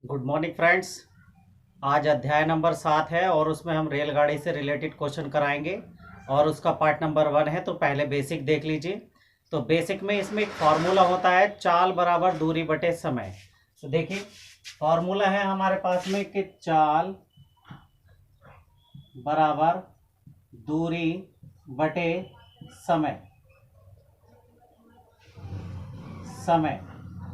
Good morning friends. आज अध्याय number 7 है और उसमें हम रेलगाड़ी से रिलेटेड क्वेश्चन कराएंगे और उसका पार्ट नंबर 1 है। तो पहले बेसिक देख लीजिए। तो बेसिक में इसमें एक फार्मूला होता है, चाल बराबर दूरी बटे समय। तो देखिए फार्मूला है हमारे पास में कि चाल बराबर दूरी बटे समय। समय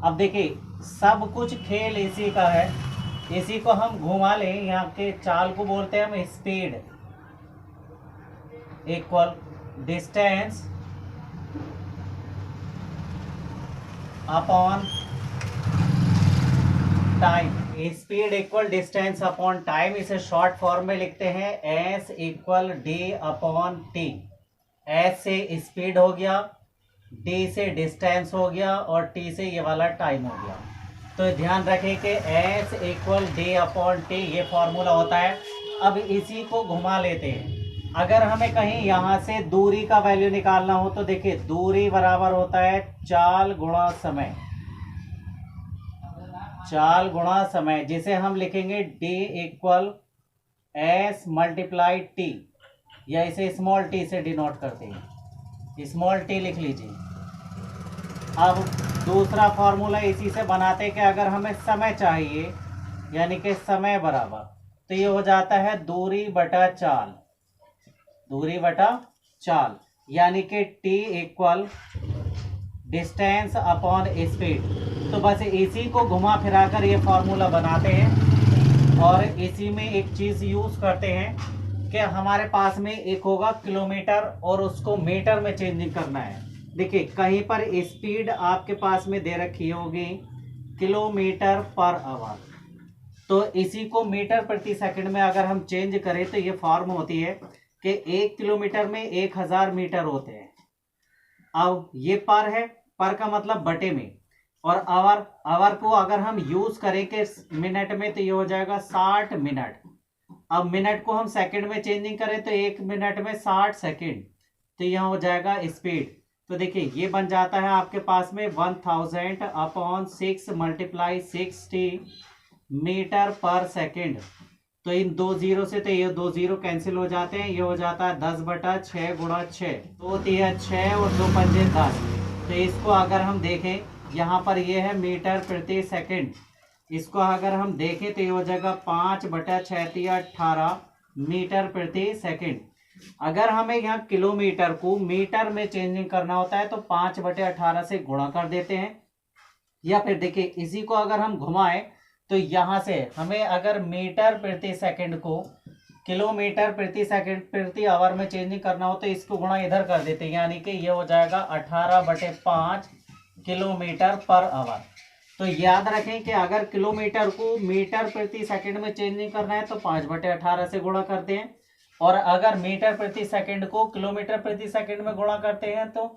अब देखिए सब कुछ खेल इसी का है। इसी को हम घुमा लें, यहाँ के चाल को बोलते हैं हम speed equal distance upon time. Speed equal distance upon time, इसे शॉर्ट फॉर्म में लिखते हैं S equal D upon T. S से स्पीड हो गया, डी से डिस्टेंस हो गया और टी से ये वाला टाइम हो गया। तो ध्यान रखें कि S equal D upon T ये फॉर्मूला होता है। अब इसी को घुमा लेते हैं। अगर हमें कहीं यहाँ से दूरी का वैल्यू निकालना हो तो देखिए दूरी बराबर होता है चाल गुणा समय। चाल गुणा समय जिसे हम लिखेंगे D equal S multiply T, या इसे स्मॉल टी से डिनोट करते हैं, स्मॉल टी लिख लीजिए। अब दूसरा फॉर्मूला इसी से बनाते हैं कि अगर हमें समय चाहिए यानी कि समय बराबर, तो ये हो जाता है दूरी बटा चाल। दूरी बटा चाल यानी कि T equal distance upon speed. तो बस इसी को घुमा फिरा कर ये फॉर्मूला बनाते हैं और इसी में एक चीज़ यूज़ करते हैं कि हमारे पास में एक होगा किलोमीटर और उसको मीटर में चेंजिंग करना है। देखिए कहीं पर स्पीड आपके पास में दे रखी होगी किलोमीटर पर आवर, तो इसी को मीटर प्रति सेकंड में अगर हम चेंज करें तो ये फॉर्म होती है कि 1 किलोमीटर में 1000 मीटर होते हैं। अब ये पर है, पर का मतलब बटे में, और आवर, आवर को अगर हम यूज करें कि मिनट में तो ये हो जाएगा 60 मिनट। अब मिनट को हम सेकंड में चेंजिंग करें तो 1 मिनट में 60 सेकंड, तो यहाँ हो जाएगा स्पीड। तो देखिए ये बन जाता है आपके पास में 1000 अपॉन 6 मल्टीप्लाई 60 मीटर पर सेकंड। तो इन दो जीरो से तो ये दो जीरो कैंसिल हो जाते हैं, ये हो जाता है 10 बटा 6 गुणा 6, तो 6 और 2 पंजे 10। तो इसको अगर हम देखें यहाँ पर ये है मीटर प्रति सेकंड, इसको अगर हम देखें तो ये हो जाएगा 5 बटा 6 18 मीटर प्रति सेकंड। अगर हमें यहाँ किलोमीटर को मीटर में चेंजिंग करना होता है तो 5 बटे 18 से गुणा कर देते हैं। या फिर देखिए इसी को अगर हम घुमाएं तो यहाँ से हमें अगर मीटर प्रति सेकंड को किलोमीटर प्रति सेकंड प्रति आवर में चेंजिंग करना हो तो इसको गुणा इधर कर देते हैं, यानी कि ये हो जाएगा 18 बटे 5 किलोमीटर पर आवर। तो याद रखें कि अगर किलोमीटर को मीटर प्रति सेकंड में चेंजिंग करना है तो 5 बटे 18 से गुणा करते हैं, और अगर मीटर प्रति सेकंड को किलोमीटर प्रति सेकंड में गुणा करते हैं तो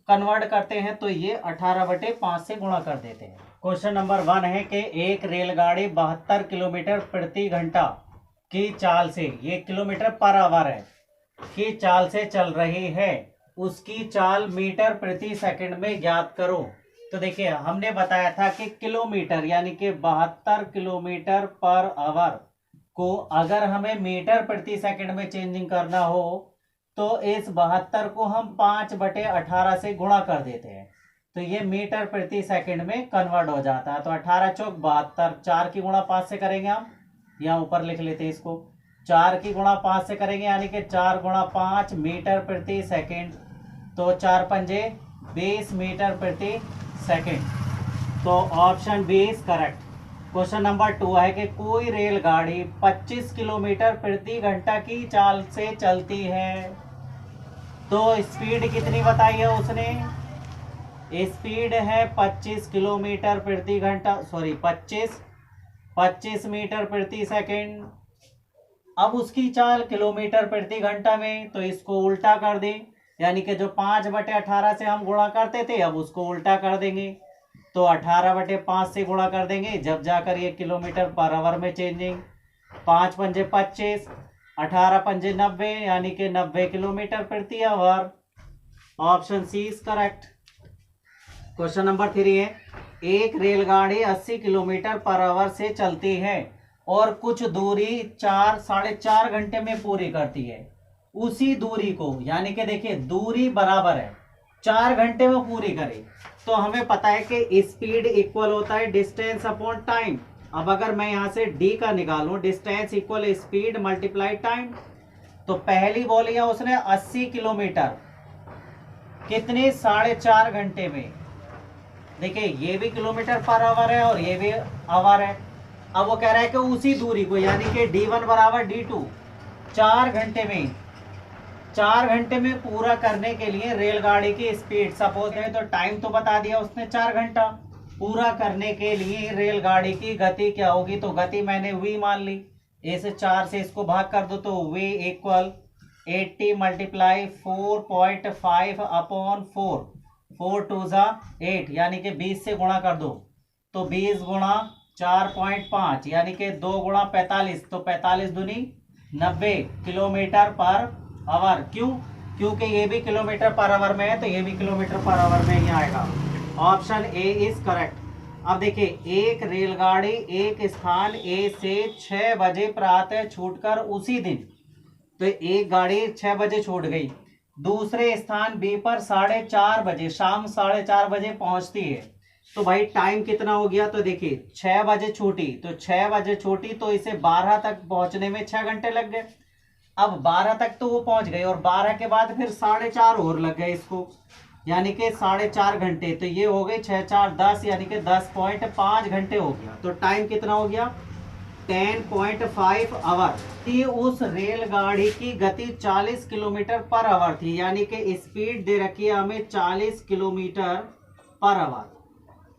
कन्वर्ट करते हैं तो ये 18 बटे 5 से गुणा कर देते हैं। क्वेश्चन नंबर 1 है कि एक रेलगाड़ी 72 किलोमीटर प्रति घंटा की चाल से, ये किलोमीटर पर आवर है, की चाल से चल रही है, उसकी चाल मीटर प्रति सेकंड में ज्ञात करो। तो देखिए हमने बताया था कि किलोमीटर यानी कि 72 किलोमीटर पर आवर को अगर हमें मीटर प्रति सेकंड में चेंजिंग करना हो तो इस 72 को हम 5 बटे 18 से गुणा कर देते हैं, तो ये मीटर प्रति सेकंड में कन्वर्ट हो जाता है। तो 18 चौक 72, 4 की गुणा 5 से करेंगे हम, यहाँ ऊपर लिख लेते हैं इसको, 4 की गुणा 5 से करेंगे यानी कि 4 गुणा 5 मीटर प्रति सेकंड, तो 4 पंजे 20 मीटर प्रति सेकंड। तो option B is correct. Question number 2 है कि कोई रेलगाड़ी 25 किलोमीटर प्रति घंटा की चाल से चलती है, तो स्पीड कितनी बताई है उसने? स्पीड है 25 किलोमीटर प्रति घंटा, सॉरी 25 मीटर प्रति सेकंड। अब उसकी चाल किलोमीटर प्रति घंटा में, तो इसको उल्टा कर दें, यानी कि जो 5 बटे 18 से हम गुणा करते थे अब उसको उल्टा कर देंगे, तो 18 बटे 5 से गुणा कर देंगे, जब जाकर ये किलोमीटर पर आवर में चेंजिंग। 5 पंजे 25, 18 पंजे 90, यानी कि 90 किलोमीटर प्रति hour. Option C is correct. Question number 3 है एक रेलगाड़ी 80 किलोमीटर पर आवर से चलती है और कुछ दूरी 4-4.5 घंटे में पूरी करती है। उसी दूरी को, यानी कि देखिए दूरी बराबर है, 4 घंटे में पूरी करे, तो हमें पता है कि स्पीड इक्वल होता है डिस्टेंस अपॉन टाइम। अब अगर मैं यहां से डी का निकालूं, distance equal speed multiply time, तो पहली बोली है उसने 80 किलोमीटर कितने 4.5 घंटे में। देखिए ये भी किलोमीटर पर आवर है और ये भी आवर है। अब वो कह रहा है कि उसी दूरी को, यानी कि D1 बराबर D2, 4 घंटे में पूरा करने के लिए रेलगाड़ी की स्पीड, सपोज है तो टाइम तो बता दिया उसने 4 घंटा, पूरा करने के लिए रेलगाड़ी की गति क्या होगी, तो गति मैंने v मान ली, ए से 4 से इसको भाग कर दो तो v इक्वल 80 मल्टीप्लाई 4.5 अपॉन 4, 4 2 जा 8, यानी कि 20 से गुणा कर दो, तो 20 गुणा 4.5 यानी कि 2 गुणा 45, तो 45 दूनी 90 किलोमीटर पर आवर। क्यों? क्योंकि ये भी किलोमीटर पर आवर में है, तो ये भी किलोमीटर पर आवर में ही आएगा। Option A is correct. अब देखिए एक रेलगाड़ी एक स्थान ए से 6 बजे प्रातः छूटकर उसी दिन, तो एक गाड़ी 6 बजे छूट गई, दूसरे स्थान बी पर 4:30 बजे, शाम 4:30 बजे पहुंचती है, तो भाई टाइम कितना हो गया, तो देखिए 6 बजे छूटी, तो 6 बजे छूटी तो इसे 12 तक पहुंचने में 6 घंटे लग गए। अब 12 तक तो वो पहुंच गई और 12 के बाद फिर 4:30 और लग गए इसको, यानी कि 4.5 घंटे, तो ये हो गए 6 4 10, यानी कि 10.5 घंटे हो गया। तो टाइम कितना हो गया 10.5 आवर थी। उस रेलगाड़ी की गति 40 किलोमीटर पर आवर थी, यानी कि स्पीड दे रखी है हमें 40 किलोमीटर पर आवर।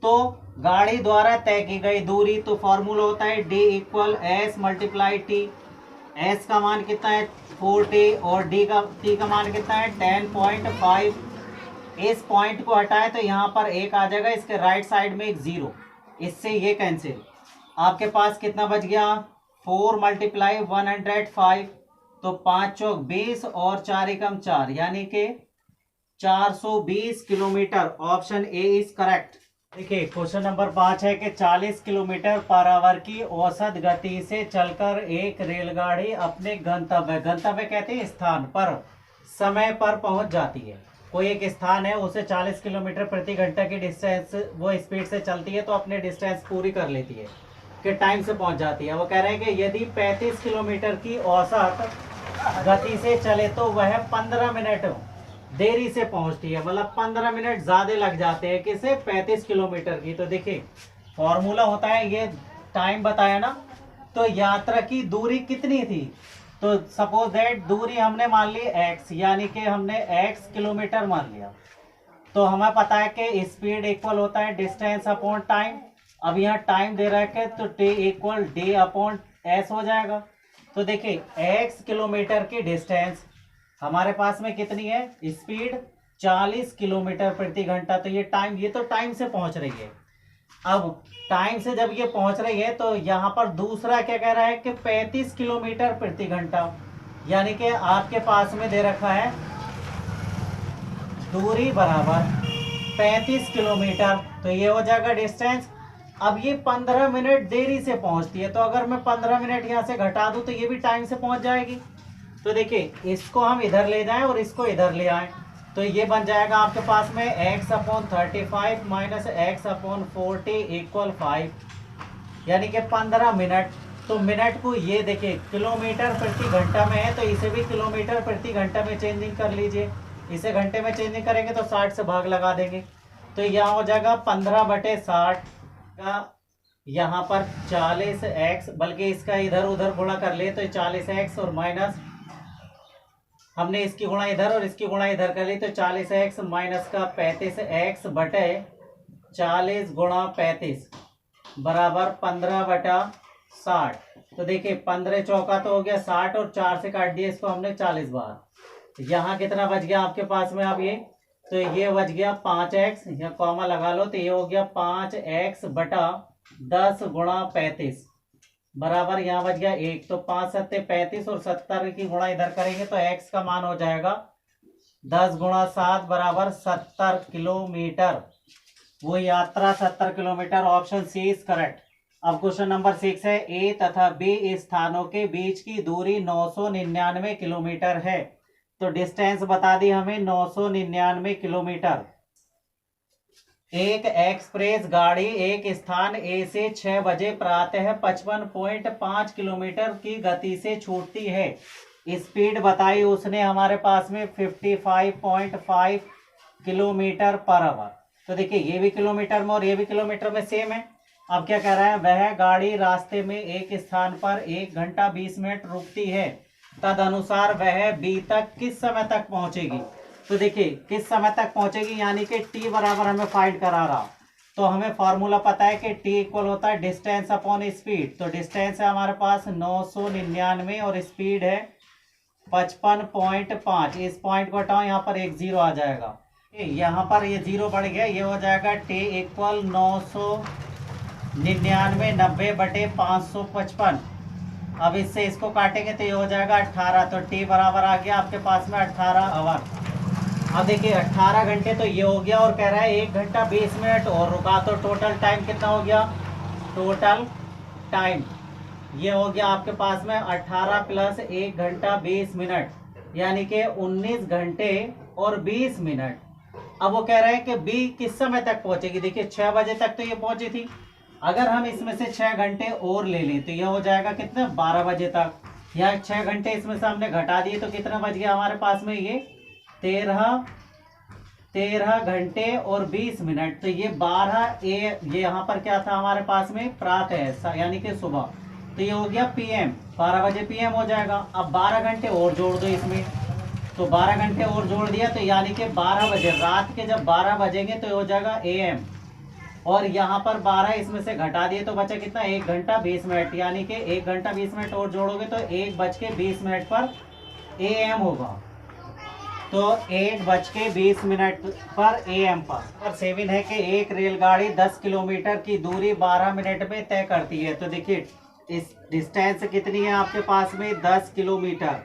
तो गाड़ी द्वारा तय की गई दूरी, तो फॉर्मूला होता है D equal S multiply T. S का मान कितना है 40 और टी का मान कितना है 10.5। इस पॉइंट को हटाए तो यहाँ पर एक आ जाएगा, इसके राइट साइड में एक 0, इससे ये कैंसिल। आपके पास कितना बच गया 4 मल्टीप्लाई 105, तो 5 चौक 20 और 4 एकम 4, यानी कि 420 kilometre. Option A is correct. देखिए क्वेश्चन नंबर 5 है कि 40 किलोमीटर पर आवर की औसत गति से चलकर एक रेलगाड़ी अपने गंतव्य कहते हैं स्थान पर समय पर पहुंच जाती है। कोई एक स्थान है, उसे 40 किलोमीटर प्रति घंटा की डिस्टेंस वो स्पीड से चलती है, तो अपने डिस्टेंस पूरी कर लेती है कि टाइम से पहुंच जाती है। वो कह रहे हैं कि यदि 35 किलोमीटर की औसत गति से चले तो वह 15 मिनट देरी से पहुंचती है, मतलब 15 मिनट ज्यादा लग जाते हैं किसे 35 किलोमीटर की। तो देखिए फॉर्मूला होता है, ये टाइम बताया ना, तो यात्रा की दूरी कितनी थी, तो सपोज दैट दूरी हमने मान ली x, यानी कि हमने x किलोमीटर मान लिया, तो हमें पता है कि स्पीड इक्वल होता है डिस्टेंस अपॉन टाइम। अब यहाँ टाइम दे रखा है तो t equal d upon s हो जाएगा। तो देखिए x किलोमीटर की डिस्टेंस हमारे पास में कितनी है, स्पीड 40 किलोमीटर प्रति घंटा, तो ये तो टाइम से पहुंच रही है। अब टाइम से जब ये पहुंच रही है तो यहाँ पर दूसरा क्या कह रहा है कि 35 किलोमीटर प्रति घंटा, यानी कि आपके पास में दे रखा है दूरी बराबर 35 किलोमीटर, तो ये हो जाएगा डिस्टेंस। अब ये 15 मिनट देरी से पहुंचती है, तो अगर मैं 15 मिनट यहाँ से घटा दूं तो ये भी टाइम से पहुंच जाएगी। तो देखिए इसको हम इधर ले जाएं और इसको इधर ले आए, तो ये बन जाएगा आपके पास में x upon 35 minus x upon 40 equal 5, यानी कि 15 मिनट। तो मिनट को ये देखिए किलोमीटर प्रति घंटा में है, तो इसे भी किलोमीटर प्रति घंटा में चेंजिंग कर लीजिए। इसे घंटे में चेंजिंग करेंगे तो 60 से भाग लगा देंगे, तो यहाँ हो जाएगा 15/60 का, यहाँ पर 40x, बल्कि इसका इधर उधर गुणा कर ले तो 40x और माइनस हमने इसकी गुणा इधर और इसकी गुणा इधर कर ली, तो 40x माइनस का 35x बटे 40 गुणा 35 बराबर 15/60। तो देखिए 15 चौका तो हो गया 60 और 4 से काट दिया इसको हमने 40 बार। यहाँ कितना बच गया आपके पास में अब ये, तो ये बच गया 5x, यहाँ कॉमा लगा लो, तो ये हो गया 5x बटा 10 गुणा 35 बराबर यहाँ बच गया 1, तो 5 सत्ते 35 और 70 की गुणा इधर करेंगे तो x का मान हो जाएगा 10 गुणा 7 बराबर 70 किलोमीटर। वो यात्रा 70 kilometre, option C is correct. अब क्वेश्चन नंबर 6 है, ए तथा बी स्थानों के बीच की दूरी 999 किलोमीटर है। तो डिस्टेंस बता दी हमें 999 किलोमीटर। एक एक्सप्रेस गाड़ी एक स्थान ए से 6 बजे प्रातः 55.5 किलोमीटर की गति से छूटती है। स्पीड बताई उसने हमारे पास में 55.5 किलोमीटर पर आवर। तो देखिए ये भी किलोमीटर में और ये भी किलोमीटर में सेम है। अब क्या कह रहा है, वह गाड़ी रास्ते में एक स्थान पर 1 घंटा 20 मिनट रुकती है, तद अनुसार वह बी तक किस समय तक पहुंचेगी। तो देखिए किस समय तक पहुंचेगी, यानी कि टी बराबर हमें फाइंड करा रहा। तो हमें फॉर्मूला पता है कि टी इक्वल होता है डिस्टेंस अपॉन स्पीड। तो डिस्टेंस है हमारे पास 999 और स्पीड है 55.5। इस पॉइंट को हटाओ, यहाँ पर एक जीरो आ जाएगा, यहाँ पर ये जीरो बढ़ गया, ये हो जाएगा टी इक्वल 999 90 बटे 555। अब इससे इसको काटेंगे तो ये हो जाएगा 18। तो टी बराबर आ गया आपके पास में 18 आवर। अब देखिए 18 घंटे तो ये हो गया, और कह रहा है 1 घंटा 20 मिनट और रुका, तो टोटल टाइम कितना हो गया, टोटल टाइम ये हो गया आपके पास में 18 प्लस 1 घंटा 20 मिनट, यानी कि 19 घंटे और 20 मिनट। अब वो कह रहे हैं कि बी किस समय तक पहुंचेगी। देखिए 6 बजे तक तो ये पहुंची थी, अगर हम इसमें से 6 घंटे और ले लें तो ये हो जाएगा कितना, 12 बजे तक। या 6 घंटे इसमें से हमने घटा दिए तो कितना बच गया हमारे पास में, ये 13 घंटे और 20 मिनट। तो ये 12 ये यहाँ पर क्या था हमारे पास में, प्रातः यानी कि सुबह। तो ये हो गया पीएम, 12 बजे पीएम हो जाएगा। अब 12 घंटे और जोड़ दो इसमें, तो 12 घंटे और जोड़ दिया तो यानी कि 12 बजे, रात के जब 12 बजेंगे तो ये हो जाएगा एएम। और यहाँ पर 12 इसमें से घटा दिए तो बचा कितना, 1 घंटा 20 मिनट, यानी कि 1 घंटा 20 मिनट और जोड़ोगे तो 1:20 पर एएम होगा। तो 1:20 पर एएम पर 7 है कि एक रेलगाड़ी 10 किलोमीटर की दूरी 12 मिनट में तय करती है। तो देखिए इस डिस्टेंस कितनी है आपके पास में, 10 किलोमीटर,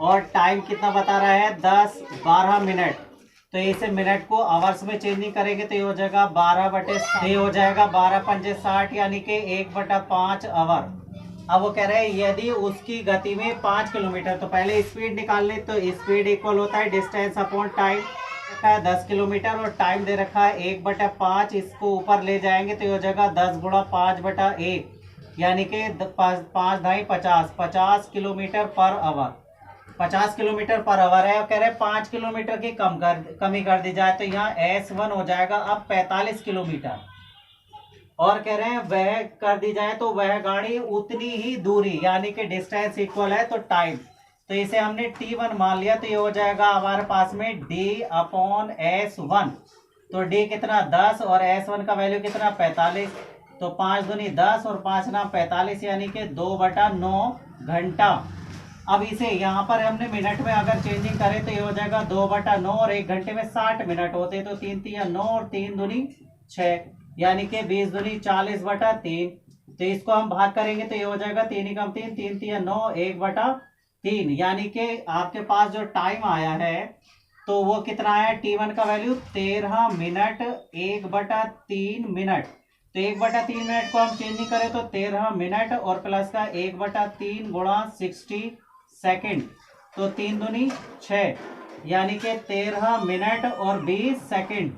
और टाइम कितना बता रहा है, 12 मिनट। तो इसे मिनट को आवर्स में चेंज नहीं करेंगे तो ये हो जाएगा 12/60, ये हो जाएगा 12×5 यानी कि 1/5 आवर। अब वो कह रहे हैं यदि उसकी गति में 5 किलोमीटर, तो पहले स्पीड निकाल ले, तो स्पीड इक्वल होता है डिस्टेंस अपॉन टाइम। रखा है 10 किलोमीटर और टाइम दे रखा है 1/5, इसको ऊपर ले जाएंगे तो ये हो जाएगा 10×5/1, यानी कि 5 ढाई 50 kilometre per hour. 50 kilometre per hour है। कह रहे हैं 5 किलोमीटर की कमी कर दी जाए तो यहाँ S1 हो जाएगा अब 45 किलोमीटर, और कह रहे हैं वह कर दी जाए तो वह गाड़ी उतनी ही दूरी, यानी कि डिस्टेंस इक्वल है तो टाइम। तो इसे हमने T1 मान लिया, तो ये हो जाएगा हमारे पास में D/S1। तो D कितना 10 और S1 का वैल्यू कितना 45। तो 5 दूनी 10 और 5 ना 45, यानी कि 2/9 घंटा। अब इसे यहाँ पर हमने मिनट में अगर चेंजिंग करें तो ये हो जाएगा 2/9, और 1 घंटे में 60 मिनट होते, तो 3 3 9 और 3 दूनी 6, यानी कि 20 दूनी 40/3। तो इसको हम भाग करेंगे तो ये हो जाएगा 3 कम 3, 3 3 9, 1/3, यानी कि आपके पास जो टाइम आया है तो वो कितना आया, T1 का वैल्यू 13 मिनट 1/3 मिनट। तो 1/3 मिनट को हम चेंजिंग करें तो 13 मिनट और प्लस का 1/3 गुणा 60 सेकेंड, तो 3 दूनी 6, यानी कि 13 मिनट और 20 सेकेंड।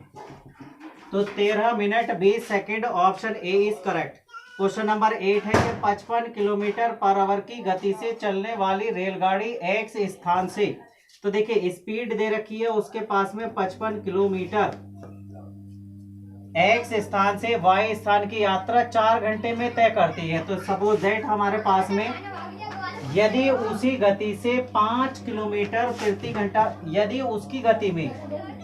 तो 13 minute 20 second, option A is correct. Question number 8 है कि 55 किलोमीटर पर आवर की गति से चलने वाली रेलगाड़ी एक्स स्थान से, तो देखिए स्पीड दे रखी है उसके पास में 55 किलोमीटर, एक्स स्थान से वाई स्थान की यात्रा 4 घंटे में तय करती है। तो सपोज दैट हमारे पास में यदि उसी गति से 5 किलोमीटर प्रति घंटा, यदि उसकी गति में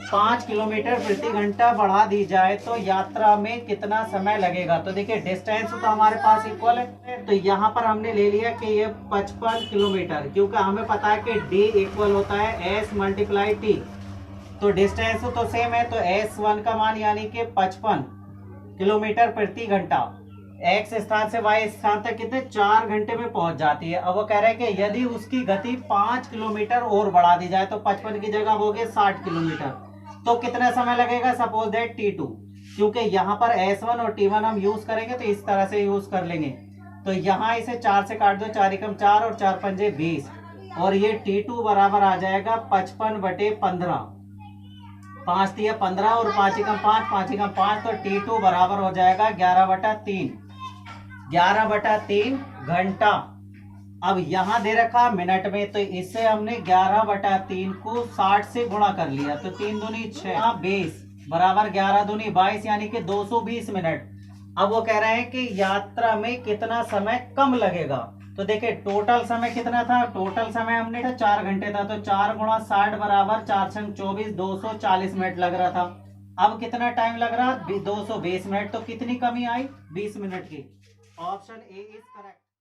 5 किलोमीटर प्रति घंटा बढ़ा दी जाए तो यात्रा में कितना समय लगेगा। तो देखिए डिस्टेंस तो हमारे पास इक्वल है, तो यहाँ पर हमने ले लिया कि ये 55 किलोमीटर, क्योंकि हमें पता है कि D इक्वल होता है S × T। तो डिस्टेंस तो सेम है, तो S1 का मान यानी कि 55 किलोमीटर प्रति घंटा एक्स स्थान से वाई स्थान तक कितने 4 घंटे में पहुंच जाती है। अब वो कह रहे हैं कि यदि उसकी गति 5 किलोमीटर और बढ़ा दी जाए तो 55 की जगह हो गए 60 किलोमीटर, तो कितना समय लगेगा, सपोज दैट T2। क्योंकि यहाँ पर S1 और T1 हम यूज करेंगे तो इस तरह से यूज कर लेंगे। तो यहाँ इसे 4 से काट दो, 4 एकम 4 और 4 पंजे 20, और ये T2 बराबर आ जाएगा 55/15। 5 दिया 15 और 5 एकम 5, 5 एकम 5, तो T2 बराबर हो जाएगा 11/3। 11/3 घंटा। अब यहां दे रखा मिनट में, तो इससे हमने 11/3 को 60 से गुणा कर लिया, तो 3 दूनी 6, 20 बराबर 11 दूनी 22, यानी कि 220 मिनट। अब वो कह रहे हैं कि यात्रा में कितना समय कम लगेगा। तो देखिए टोटल समय कितना था, टोटल समय हमने 4 घंटे था, तो 4 गुणा 60 बराबर 4 छंग 24, 240 मिनट लग रहा था। अब कितना टाइम लग रहा, 220 मिनट। तो कितनी कमी आई, 20 मिनट की। Option A is correct.